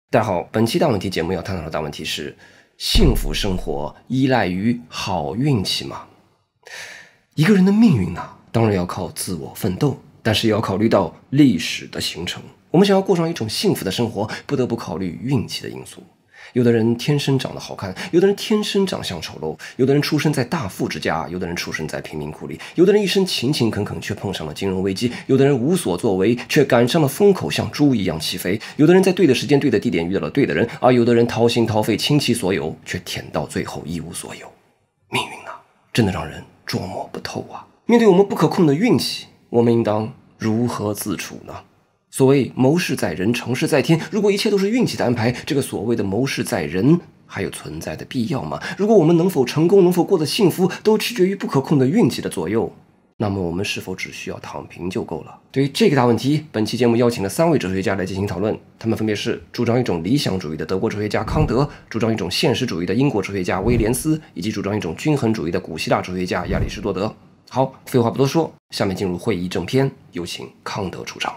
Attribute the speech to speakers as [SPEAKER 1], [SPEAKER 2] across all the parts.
[SPEAKER 1] 大家好，本期大问题节目要探讨的大问题是：幸福生活依赖于好运气吗？一个人的命运呢，当然要靠自我奋斗，但是也要考虑到历史的形成。我们想要过上一种幸福的生活，不得不考虑运气的因素。有的人天生长得好看，有的人天生长相丑陋，有的人出生在大富之家，有的人出生在贫民窟里，有的人一生勤勤恳恳却碰上了金融危机，有的人无所作为却赶上了风口像猪一样起飞，有的人在对的时间对的地点遇到了对的人，而有的人掏心掏肺倾其所有却舔到最后一无所有。命运啊，真的让人捉摸不透啊！面对我们不可控的运气，我们应当如何自处呢？所谓谋事在人，成事在天。如果一切都是运气的安排，这个所谓的谋事在人还有存在的必要吗？如果我们能否成功，能否过得幸福，都取决于不可控的运气的左右，那么我们是否只需要躺平就够了？对于这个大问题，本期节目邀请了3位哲学家来进行讨论。他们分别是主张一种理想主义的德国哲学家康德，主张一种现实主义的英国哲学家威廉斯，以及主张一种均衡主义的古希腊哲学家亚里士多德。好，废话不多说，下面进入会议正片，有请康德出场。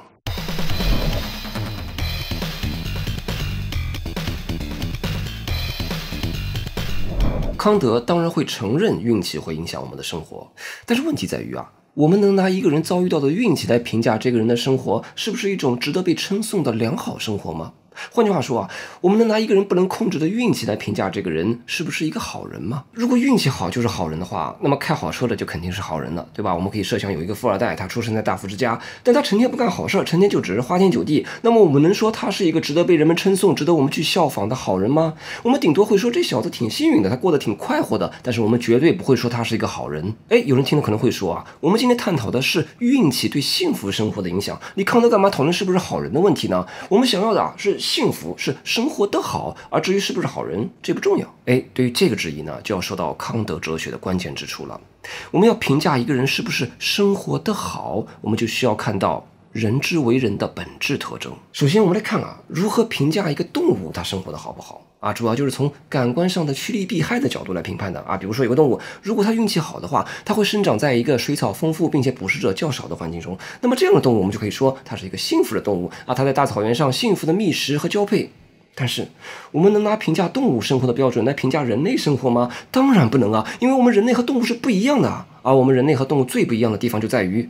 [SPEAKER 1] 康德当然会承认运气会影响我们的生活，但是问题在于我们能拿一个人遭遇到的运气来评价这个人的生活是不是一种值得被称颂的良好生活吗？换句话说我们能拿一个人不能控制的运气来评价这个人是不是一个好人吗？如果运气好就是好人的话，那么开好车的就肯定是好人了，对吧？我们可以设想有一个富二代，他出生在大富之家，但他成天不干好事，成天就只是花天酒地，那么我们能说他是一个值得被人们称颂，值得我们去效仿的好人吗？我们顶多会说这小子挺幸运的，他过得挺快活的，但是我们绝对不会说他是一个好人。有人听了可能会说我们今天探讨的是运气对幸福生活的影响，你康德干嘛讨论是不是好人的问题呢？我们想要的是幸福，是生活的好，而至于是不是好人，这不重要。对于这个质疑呢，就要说到康德哲学的关键之处了。我们要评价一个人是不是生活的好，我们就需要看到人之为人的本质特征。首先我们来看如何评价一个动物它生活的好不好主要就是从感官上的趋利避害的角度来评判的比如说有个动物，如果它运气好的话，它会生长在一个水草丰富并且捕食者较少的环境中，那么这样的动物我们就可以说它是一个幸福的动物它在大草原上幸福的觅食和交配。但是我们能拿评价动物生活的标准来评价人类生活吗？当然不能因为我们人类和动物是不一样的而我们人类和动物最不一样的地方就在于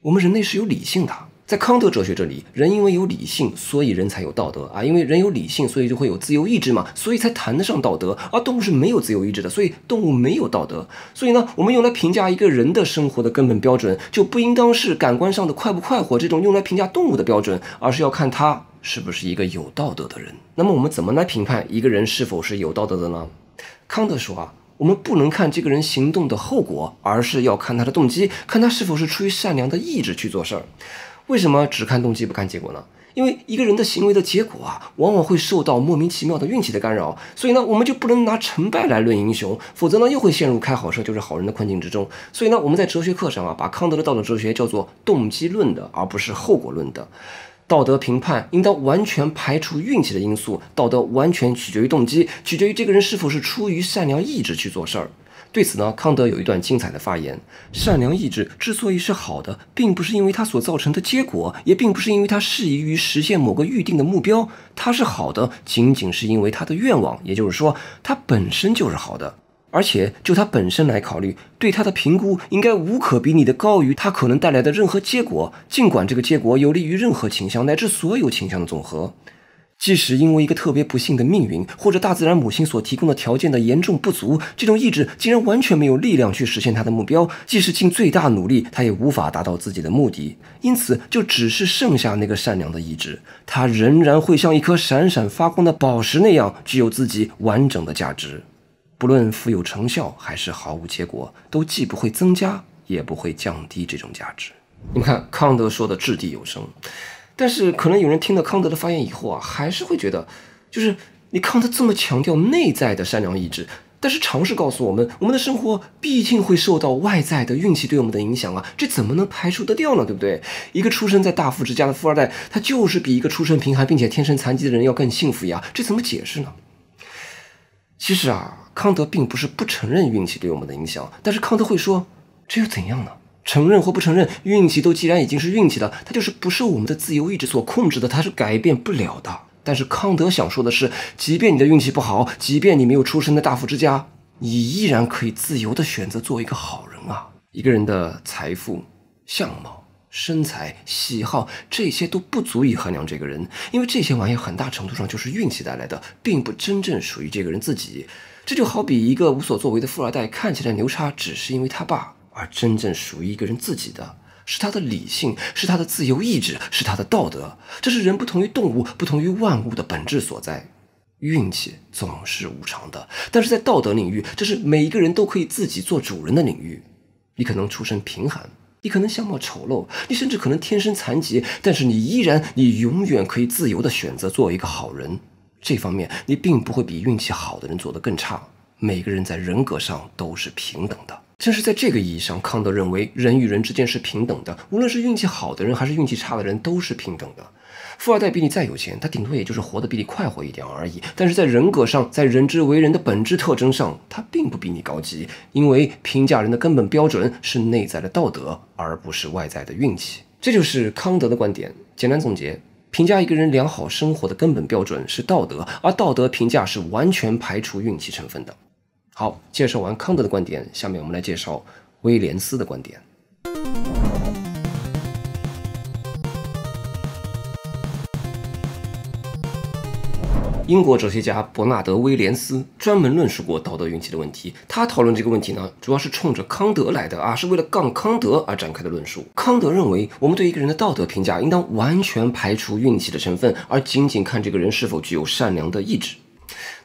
[SPEAKER 1] 我们人类是有理性的。在康德哲学这里，人因为有理性，所以人才有道德因为人有理性，所以就会有自由意志嘛，所以才谈得上道德。而动物是没有自由意志的，所以动物没有道德。所以呢，我们用来评价一个人的生活的根本标准，就不应当是感官上的快不快活这种用来评价动物的标准，而是要看他是不是一个有道德的人。那么我们怎么来评判一个人是否是有道德的呢？康德说我们不能看这个人行动的后果，而是要看他的动机，看他是否是出于善良的意志去做事儿。为什么只看动机不看结果呢？因为一个人的行为的结果往往会受到莫名其妙的运气的干扰，所以呢，我们就不能拿成败来论英雄，否则呢，又会陷入开好车就是好人的困境之中。所以呢，我们在哲学课上把康德的道德哲学叫做动机论的，而不是后果论的。道德评判应当完全排除运气的因素，道德完全取决于动机，取决于这个人是否是出于善良意志去做事儿。对此呢，康德有一段精彩的发言：善良意志之所以是好的，并不是因为它所造成的结果，也并不是因为它适宜于实现某个预定的目标，它是好的仅仅是因为它的愿望，也就是说它本身就是好的。而且就它本身来考虑，对它的评估应该无可比拟的高于它可能带来的任何结果，尽管这个结果有利于任何倾向乃至所有倾向的总和。即使因为一个特别不幸的命运，或者大自然母亲所提供的条件的严重不足，这种意志竟然完全没有力量去实现它的目标，即使尽最大努力，它也无法达到自己的目的。因此就只是剩下那个善良的意志，它仍然会像一颗闪闪发光的宝石那样具有自己完整的价值。不论富有成效还是毫无结果，都既不会增加也不会降低这种价值。你们看康德说的掷地有声，但是可能有人听了康德的发言以后还是会觉得，就是你康德这么强调内在的善良意志，但是常识告诉我们，我们的生活毕竟会受到外在的运气对我们的影响这怎么能排除得掉呢？对不对？一个出生在大富之家的富二代，他就是比一个出身贫寒并且天生残疾的人要更幸福呀，这怎么解释呢？其实康德并不是不承认运气对我们的影响，但是康德会说，这又怎样呢？承认或不承认，运气都既然已经是运气了，它就是不受我们的自由意志所控制的，它是改变不了的。但是康德想说的是，即便你的运气不好，即便你没有出身在大富之家，你依然可以自由地选择做一个好人啊。一个人的财富、相貌、身材、喜好，这些都不足以衡量这个人，因为这些玩意很大程度上就是运气带来的，并不真正属于这个人自己。这就好比一个无所作为的富二代看起来牛叉，只是因为他爸，而真正属于一个人自己的是他的理性，是他的自由意志，是他的道德。这是人不同于动物、不同于万物的本质所在。运气总是无常的，但是在道德领域，这是每一个人都可以自己做主人的领域。你可能出身贫寒，你可能相貌丑陋，你甚至可能天生残疾，但是你永远可以自由地选择做一个好人。这方面你并不会比运气好的人做得更差。每个人在人格上都是平等的。正是在这个意义上，康德认为人与人之间是平等的，无论是运气好的人还是运气差的人都是平等的。富二代比你再有钱，他顶多也就是活得比你快活一点而已，但是在人格上，在人之为人的本质特征上，他并不比你高级，因为评价人的根本标准是内在的道德，而不是外在的运气。这就是康德的观点。简单总结，评价一个人良好生活的根本标准是道德，而道德评价是完全排除运气成分的。好，介绍完康德的观点，下面我们来介绍威廉斯的观点。英国哲学家伯纳德·威廉斯专门论述过道德运气的问题。他讨论这个问题呢，主要是冲着康德来的啊，是为了杠康德而展开的论述。康德认为，我们对一个人的道德评价应当完全排除运气的成分，而仅仅看这个人是否具有善良的意志。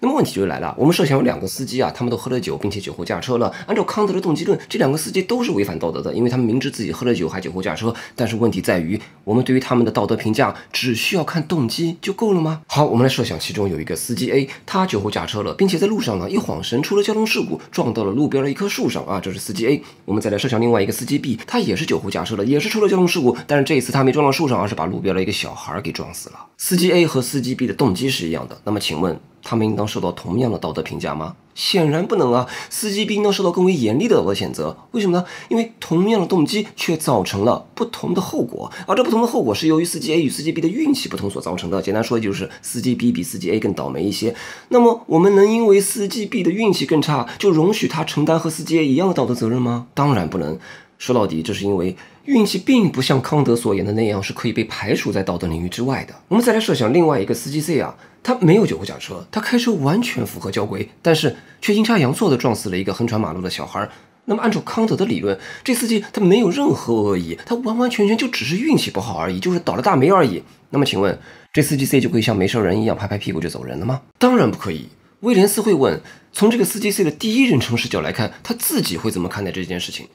[SPEAKER 1] 那么问题就来了，我们设想有两个司机啊，他们都喝了酒，并且酒后驾车了。按照康德的动机论，这两个司机都是违反道德的，因为他们明知自己喝了酒还酒后驾车。但是问题在于，我们对于他们的道德评价只需要看动机就够了吗？好，我们来设想其中有一个司机 A， 他酒后驾车了，并且在路上呢一晃神出了交通事故，撞到了路边的一棵树上啊，这是司机 A。我们再来设想另外一个司机 B， 他也是酒后驾车了，也是出了交通事故，但是这一次他没撞到树上，而是把路边的一个小孩给撞死了。司机 A 和司机 B 的动机是一样的，那么请问他们应当受到同样的道德评价吗？显然不能啊！司机 B 应当受到更为严厉的道德谴责。为什么呢？因为同样的动机却造成了不同的后果，而这不同的后果是由于司机 A 与司机 B 的运气不同所造成的。简单说，就是司机 B 比司机 A 更倒霉一些。那么我们能因为司机 B 的运气更差，就容许他承担和司机 A 一样的道德责任吗？当然不能。说到底，这是因为运气并不像康德所言的那样是可以被排除在道德领域之外的。我们再来设想另外一个司机 C 啊，他没有酒后驾车，他开车完全符合交规，但是却阴差阳错地撞死了一个横穿马路的小孩。那么按照康德的理论，这司机他没有任何恶意，他完完全全就只是运气不好而已，就是倒了大霉而已。那么请问，这司机 C 就可以像没事人一样拍拍屁股就走人了吗？当然不可以。威廉斯会问，从这个司机 C 的第一人称视角来看，他自己会怎么看待这件事情？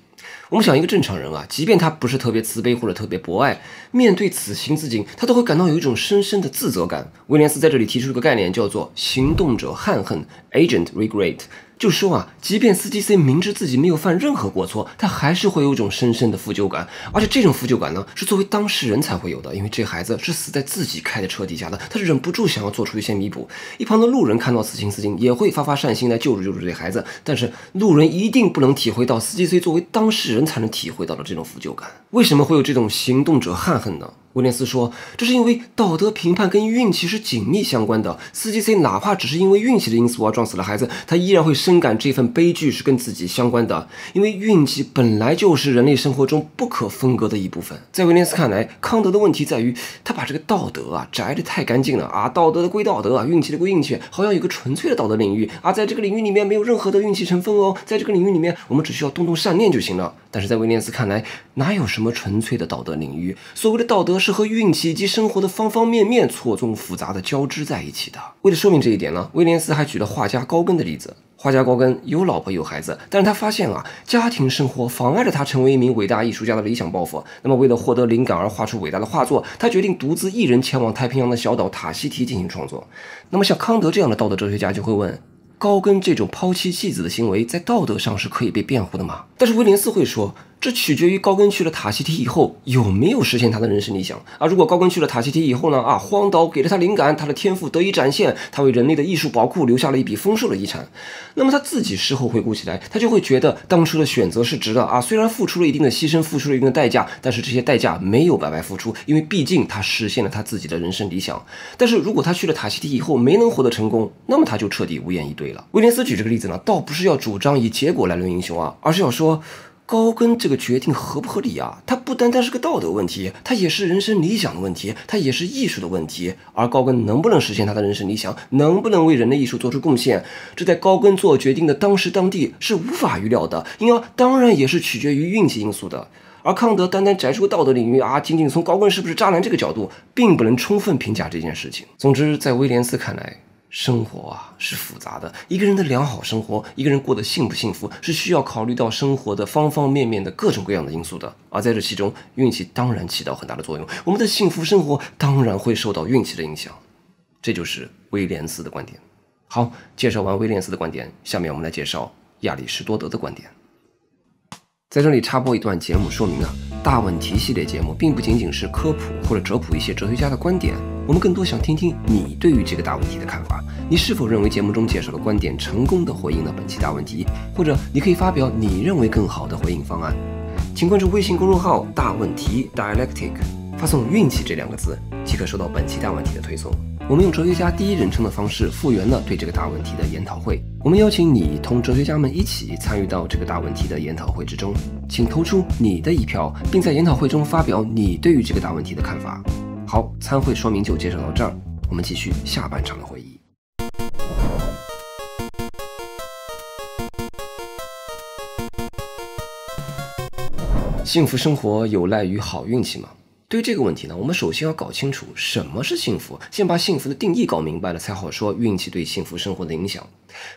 [SPEAKER 1] 我们想，一个正常人啊，即便他不是特别慈悲或者特别博爱，面对此情此景，他都会感到有一种深深的自责感。威廉斯在这里提出一个概念，叫做行动者憾恨 （agent regret）。就说啊，即便司机 C 明知自己没有犯任何过错，他还是会有一种深深的负疚感，而且这种负疚感呢，是作为当事人才会有的，因为这孩子是死在自己开的车底下的，他忍不住想要做出一些弥补。一旁的路人看到此情此景，也会发发善心来救助这孩子，但是路人一定不能体会到司机 C 作为当事人才能体会到的这种负疚感。为什么会有这种行动者憾恨呢？威廉斯说，这是因为道德评判跟运气是紧密相关的。司机 C 哪怕只是因为运气的因素而撞死了孩子，他依然会深感这份悲剧是跟自己相关的，因为运气本来就是人类生活中不可分割的一部分。在威廉斯看来，康德的问题在于他把这个道德啊摘得太干净了啊，道德的归道德啊，运气的归运气，好像有个纯粹的道德领域啊，在这个领域里面没有任何的运气成分哦，在这个领域里面我们只需要动动善念就行了。但是在威廉斯看来，哪有什么纯粹的道德领域？所谓的道德是和运气以及生活的方方面面错综复杂的交织在一起的。为了说明这一点呢，威廉斯还举了画家高更的例子。画家高更有老婆有孩子，但是他发现啊，家庭生活妨碍了他成为一名伟大艺术家的理想抱负。那么为了获得灵感而画出伟大的画作，他决定独自一人前往太平洋的小岛塔希提进行创作。那么像康德这样的道德哲学家就会问，高更这种抛妻弃子的行为在道德上是可以被辩护的吗？但是威廉斯会说，这取决于高更去了塔希提以后有没有实现他的人生理想啊。如果高更去了塔希提以后呢，荒岛给了他灵感，他的天赋得以展现，他为人类的艺术宝库留下了一笔丰硕的遗产，那么他自己事后回顾起来，他就会觉得当初的选择是值的啊。虽然付出了一定的牺牲，付出了一定的代价，但是这些代价没有白白付出，因为毕竟他实现了他自己的人生理想。但是如果他去了塔希提以后没能获得成功，那么他就彻底无言以对了。威廉斯举这个例子呢，倒不是要主张以结果来论英雄啊，而是要说高更这个决定合不合理啊？它不单单是个道德问题，它也是人生理想的问题，它也是艺术的问题。而高更能不能实现他的人生理想，能不能为人类艺术做出贡献，这在高更做决定的当时当地是无法预料的，因而当然也是取决于运气因素的。而康德单单摘出道德领域仅仅从高更是不是渣男这个角度，并不能充分评价这件事情。总之，在威廉斯看来，生活是复杂的，一个人的良好生活，一个人过得幸不幸福，是需要考虑到生活的方方面面的各种各样的因素的。而在这其中，运气当然起到很大的作用，我们的幸福生活当然会受到运气的影响。这就是威廉斯的观点。好，介绍完威廉斯的观点，下面我们来介绍亚里士多德的观点。在这里插播一段节目说明大问题系列节目并不仅仅是科普或者哲普一些哲学家的观点，我们更多想听听你对于这个大问题的看法。你是否认为节目中介绍的观点成功的回应了本期大问题？或者你可以发表你认为更好的回应方案。请关注微信公众号大问题 Dialectic， 发送运气这2个字即可收到本期大问题的推送。我们用哲学家第一人称的方式复原了对这个大问题的研讨会，我们邀请你同哲学家们一起参与到这个大问题的研讨会之中，请投出你的一票，并在研讨会中发表你对于这个大问题的看法。好，参会说明就介绍到这儿，我们继续下半场的会议。幸福生活有赖于好运气吗？对于这个问题呢，我们首先要搞清楚什么是幸福，先把幸福的定义搞明白了，才好说运气对幸福生活的影响。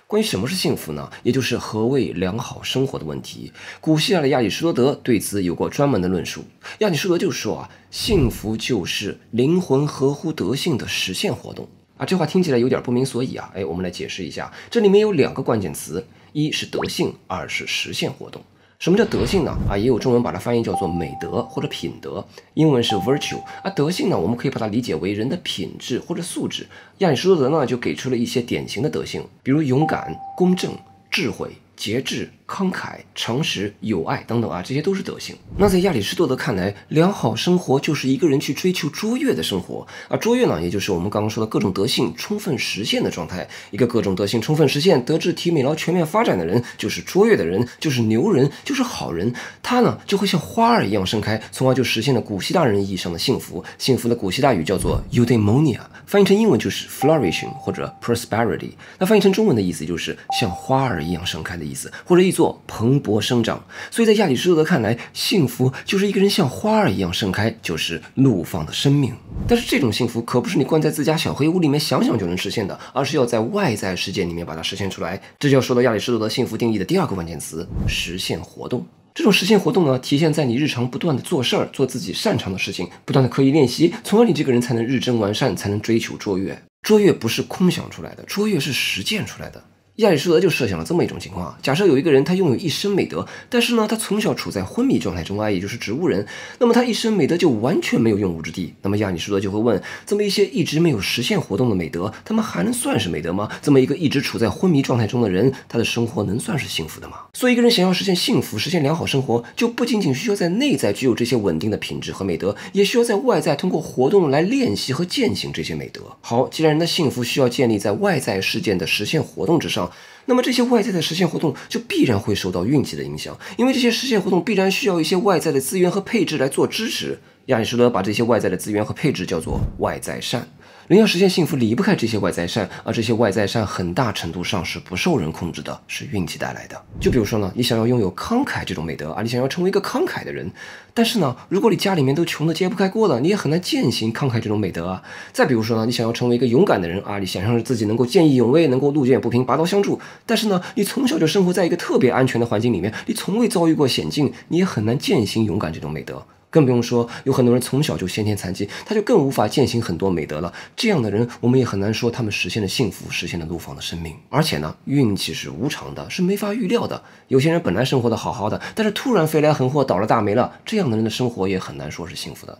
[SPEAKER 1] 关于什么是幸福呢，也就是何谓良好生活的问题，古希腊的亚里士多德对此有过专门的论述。亚里士多德就说幸福就是灵魂合乎德性的实现活动。这话听起来有点不明所以我们来解释一下，这里面有2个关键词，一是德性，二是实现活动。什么叫德性呢？也有中文把它翻译叫做美德或者品德，英文是 virtue。德性呢，我们可以把它理解为人的品质或者素质。亚里士多德呢就给出了一些典型的德性，比如勇敢、公正、智慧、节制、慷慨、诚实、友爱等等这些都是德性。那在亚里士多德看来，良好生活就是一个人去追求卓越的生活卓越呢，也就是我们刚刚说的各种德性充分实现的状态。一个各种德性充分实现、德智体美劳全面发展的人，就是卓越的人，就是牛人，就是好人。他呢就会像花儿一样盛开，从而就实现了古希腊人意义上的幸福。幸福的古希腊语叫做 eudaimonia， 翻译成英文就是 flourishing 或者 prosperity， 那翻译成中文的意思就是像花儿一样盛开的意思，或者译作蓬勃生长。所以在亚里士多德看来，幸福就是一个人像花儿一样盛开，就是怒放的生命。但是这种幸福可不是你关在自家小黑屋里面想想就能实现的，而是要在外在世界里面把它实现出来。这就要说到亚里士多德幸福定义的第2个关键词，实现活动。这种实现活动呢，体现在你日常不断的做事儿，做自己擅长的事情，不断的刻意练习，从而你这个人才能日臻完善，才能追求卓越。卓越不是空想出来的，卓越是实践出来的。亚里士多德就设想了这么一种情况，假设有一个人他拥有一身美德，但是呢他从小处在昏迷状态中也就是植物人，那么他一身美德就完全没有用武之地。那么亚里士多德就会问，这么一些一直没有实现活动的美德，他们还能算是美德吗？这么一个一直处在昏迷状态中的人，他的生活能算是幸福的吗？所以一个人想要实现幸福，实现良好生活，就不仅仅需要在内在具有这些稳定的品质和美德，也需要在外在通过活动来练习和践行这些美德。好，既然人的幸福需要建立在外在事件的实现活动之上，那么这些外在的实现活动就必然会受到运气的影响，因为这些实现活动必然需要一些外在的资源和配置来做支持。亚里士多德把这些外在的资源和配置叫做外在善。人要实现幸福离不开这些外在善，而这些外在善很大程度上是不受人控制的，是运气带来的。就比如说呢，你想要拥有慷慨这种美德你想要成为一个慷慨的人，但是呢，如果你家里面都穷得揭不开锅了，你也很难践行慷慨这种美德再比如说呢，你想要成为一个勇敢的人你想象着自己能够见义勇为，能够路见不平拔刀相助，但是呢，你从小就生活在一个特别安全的环境里面，你从未遭遇过险境，你也很难践行勇敢这种美德。更不用说有很多人从小就先天残疾，他就更无法践行很多美德了。这样的人，我们也很难说他们实现了幸福，实现了怒放的生命。而且呢，运气是无常的，是没法预料的。有些人本来生活的好好的，但是突然飞来横祸，倒了大霉了，这样的人的生活也很难说是幸福的。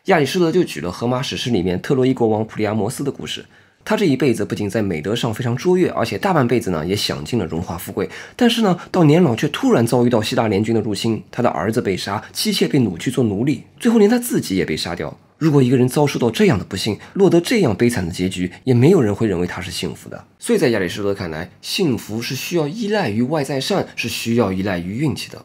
[SPEAKER 1] 亚里士多德就举了荷马史诗里面特洛伊国王普利阿摩斯的故事。他这一辈子不仅在美德上非常卓越，而且大半辈子呢也享尽了荣华富贵，但是呢到年老却突然遭遇到希腊联军的入侵，他的儿子被杀，妻妾被掳去做奴隶，最后连他自己也被杀掉。如果一个人遭受到这样的不幸，落得这样悲惨的结局，也没有人会认为他是幸福的。所以在亚里士多德看来，幸福是需要依赖于外在善，是需要依赖于运气的。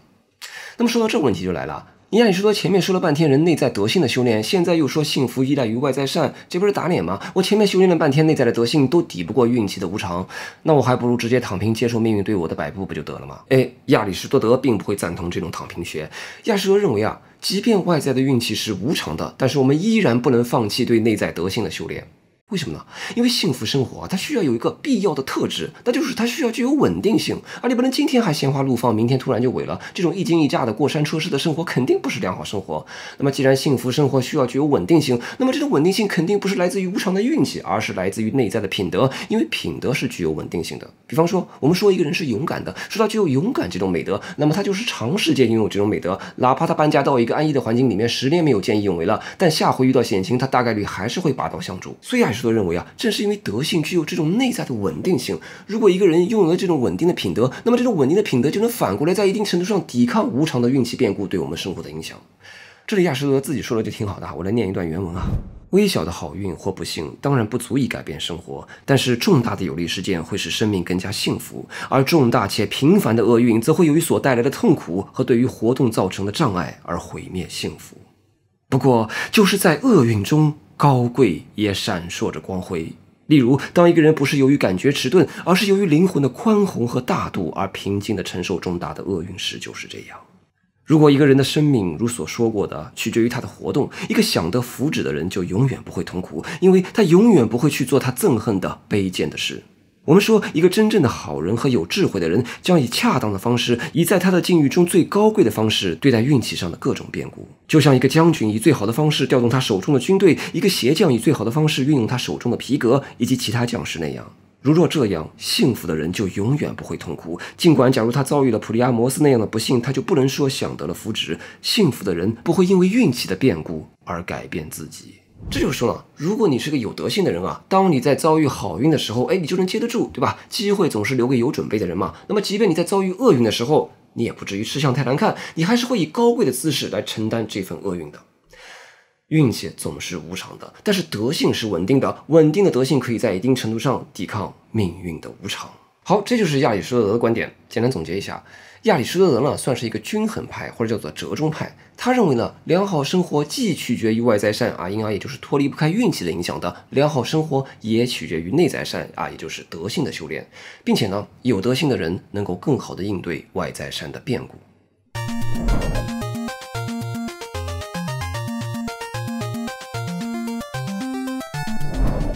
[SPEAKER 1] 那么说到这个问题就来了，亚里士多前面说了半天人内在德性的修炼，现在又说幸福依赖于外在善，这不是打脸吗？我前面修炼了半天内在的德性都抵不过运气的无常，那我还不如直接躺平接受命运对我的摆布不就得了吗？亚里士多德并不会赞同这种躺平学。亚里士多德认为即便外在的运气是无常的，但是我们依然不能放弃对内在德性的修炼。为什么呢？因为幸福生活它需要有一个必要的特质，那就是它需要具有稳定性。你不能今天还鲜花怒放，明天突然就萎了，这种一惊一乍的过山车式的生活肯定不是良好生活。那么既然幸福生活需要具有稳定性，那么这种稳定性肯定不是来自于无常的运气，而是来自于内在的品德，因为品德是具有稳定性的。比方说我们说一个人是勇敢的，说他具有勇敢这种美德，那么他就是长时间拥有这种美德，哪怕他搬家到一个安逸的环境里面10年没有见义勇为了，但下回遇到险情他大概率还是会拔刀相助。所以亚里士多德认为正是因为德性具有这种内在的稳定性，如果一个人拥有了这种稳定的品德，那么这种稳定的品德就能反过来在一定程度上抵抗无常的运气变故对我们生活的影响。这里亚里士多德自己说的就挺好的，我来念一段原文微小的好运或不幸当然不足以改变生活，但是重大的有利事件会使生命更加幸福，而重大且频繁的厄运则会由于所带来的痛苦和对于活动造成的障碍而毁灭幸福。不过就是在厄运中，高贵也闪烁着光辉。例如，当一个人不是由于感觉迟钝，而是由于灵魂的宽宏和大度而平静地承受重大的厄运时，就是这样。如果一个人的生命如所说过的取决于他的活动，一个想得福祉的人就永远不会痛苦，因为他永远不会去做他憎恨的卑贱的事。我们说，一个真正的好人和有智慧的人将以恰当的方式，以在他的境遇中最高贵的方式对待运气上的各种变故，就像一个将军以最好的方式调动他手中的军队，一个鞋匠以最好的方式运用他手中的皮革，以及其他将士那样。如若这样，幸福的人就永远不会痛苦，尽管假如他遭遇了普利阿摩斯那样的不幸，他就不能说享得了福祉。幸福的人不会因为运气的变故而改变自己。这就是说了，如果你是个有德性的人当你在遭遇好运的时候，你就能接得住，对吧？机会总是留给有准备的人嘛。那么即便你在遭遇厄运的时候，你也不至于吃相太难看，你还是会以高贵的姿势来承担这份厄运的。运气总是无常的，但是德性是稳定的，稳定的德性可以在一定程度上抵抗命运的无常。好，这就是亚里士多德的观点。简单总结一下，亚里士多德呢算是一个均衡派，或者叫做折中派。他认为呢，良好生活既取决于外在善因而也就是脱离不开运气的影响的，良好生活也取决于内在善也就是德性的修炼，并且呢，有德性的人能够更好的应对外在善的变故。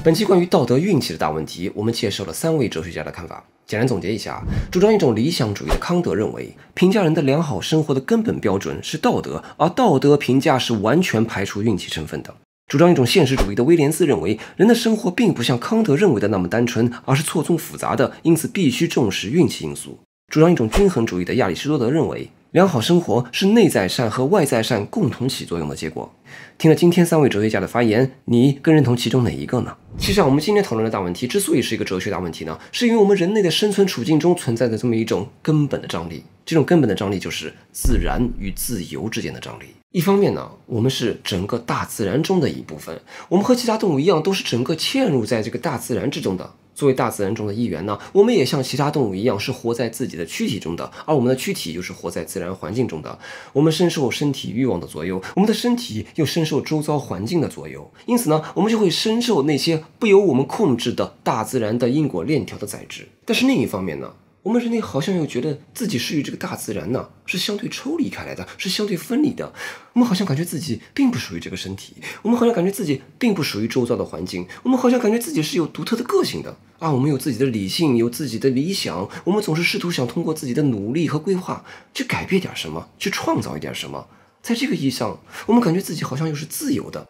[SPEAKER 1] 本期关于道德运气的大问题，我们介绍了3位哲学家的看法。简单总结一下，主张一种理想主义的康德认为，评价人的良好生活的根本标准是道德，而道德评价是完全排除运气成分的。主张一种现实主义的威廉斯认为，人的生活并不像康德认为的那么单纯，而是错综复杂的，因此必须重视运气因素。主张一种均衡主义的亚里士多德认为，良好生活是内在善和外在善共同起作用的结果。听了今天3位哲学家的发言，你更认同其中哪一个呢？其实我们今天讨论的大问题之所以是一个哲学大问题呢，是因为我们人类的生存处境中存在着这么一种根本的张力。这种根本的张力就是自然与自由之间的张力。一方面呢，我们是整个大自然中的一部分，我们和其他动物一样，都是整个嵌入在这个大自然之中的。作为大自然中的一员呢，我们也像其他动物一样是活在自己的躯体中的，而我们的躯体又是活在自然环境中的。我们深受身体欲望的左右，我们的身体又深受周遭环境的左右，因此呢，我们就会深受那些不由我们控制的大自然的因果链条的宰制。但是另一方面呢，我们人类好像又觉得自己是与这个大自然呢是相对抽离开来的，是相对分离的。我们好像感觉自己并不属于这个身体，我们好像感觉自己并不属于周遭的环境，我们好像感觉自己是有独特的个性的我们有自己的理性，有自己的理想，我们总是试图想通过自己的努力和规划去改变点什么，去创造一点什么。在这个意义上，我们感觉自己好像又是自由的。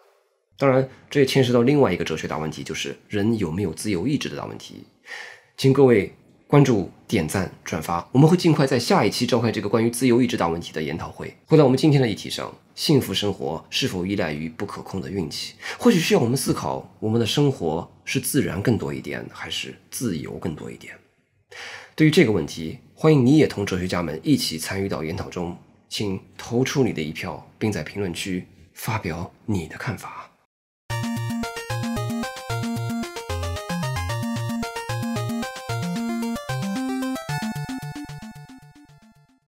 [SPEAKER 1] 当然，这也牵涉到另外一个哲学大问题，就是人有没有自由意志的大问题。请各位关注、点赞、转发，我们会尽快在下一期召开这个关于自由意志大问题的研讨会。回到我们今天的议题上，幸福生活是否依赖于不可控的运气？或许需要我们思考，我们的生活是自然更多一点，还是自由更多一点？对于这个问题，欢迎你也同哲学家们一起参与到研讨中，请投出你的一票，并在评论区发表你的看法。